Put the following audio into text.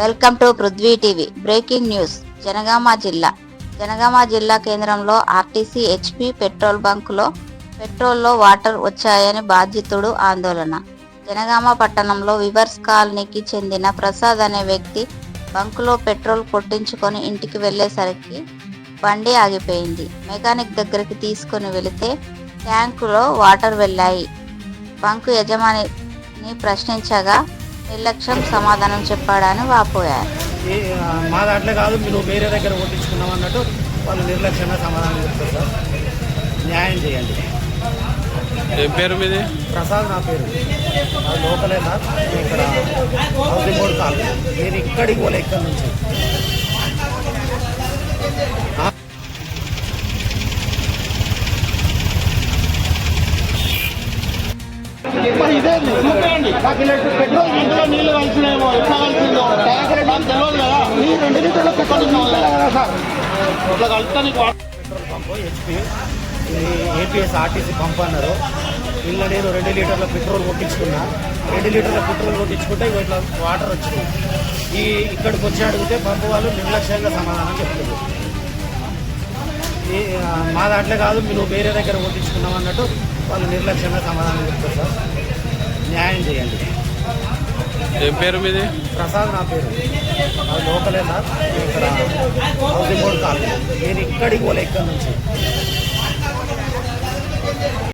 Welcome to Prithvi TV. Breaking news. Janagama జిల్లా కేంద్రంలో RTC HP petrol బంకులో పెట్రోల్లో వాటర్ వచ్చాయని బాధితుడు ఆందోళన. జనగామ పట్టణంలో వివర్స్ కాలనీకి చెందిన ప్రసాద్ అనే వ్యక్తి బంకులో పెట్రోల్ కొట్టించుకొని ఇంటికి వెళ్లేసరికి బండి ఆగిపోయింది. మెకానిక్ దగ్గరికి తీసుకుని వెళితే ట్యాంకులో వాటర్ వెళ్ళాయి. బంకు యజమానిని ప్రశ్నించగా నిర్లక్ష్యం సమాధానం చెప్పాడని వాపోయారు. మా దాంట్లో కాదు, మీరు వేరే దగ్గర కొట్టించుకున్నాం అన్నట్టు వాళ్ళు నిర్లక్ష్యంగా సమాధానం చెప్తారు సార్. న్యాయం చేయండి. ఏం పేరు మీది? ప్రసాద్ నా పేరు. అది లోకలే సార్. ఇక్కడ హౌసింగ్ బోర్డు కాదు. నేను ఇక్కడికి పోలే, ఇక్కడ నుంచి ఇదే చూపేయండి. పెట్రోల్ ఇంట్లో నీళ్లు కలిసినాయేమో, ఎట్లా కలిసిందో ట్యాంకర్ నాకు తెలియదు కదా. ఈ 2 లీటర్ల పెట్రోల్ కదా సార్, ఇట్లా కలిస్తే నీకు petrol pump HP APS RTC pump అన్నారు. ఇలా నేను 2 లీటర్ల పెట్రోల్ కొట్టించుకున్నా. 2 లీటర్ల పెట్రోల్ కొట్టించుకుంటే ఇట్లా వాటర్ వచ్చింది. ఇక్కడికి వచ్చి అడిగితే పంపు వాళ్ళు నిర్లక్ష్యంగా సమాధానం చెప్తున్నారు. మా దాంట్లో కాదు, మీరు వేరే దగ్గర కొట్టించుకున్నాం అన్నట్టు వాళ్ళు నిర్లక్ష్యంగా సమాధానం చెప్తారు సార్. న్యాయం చేయండి. ఏం పేరు మీది? ప్రసాద్ నా పేరు. అది లోకలే సార్. ఇక్కడ హౌసింగ్ బోర్డు కాదు. నేను ఇక్కడికి పోలే, ఇక్కడ నుంచి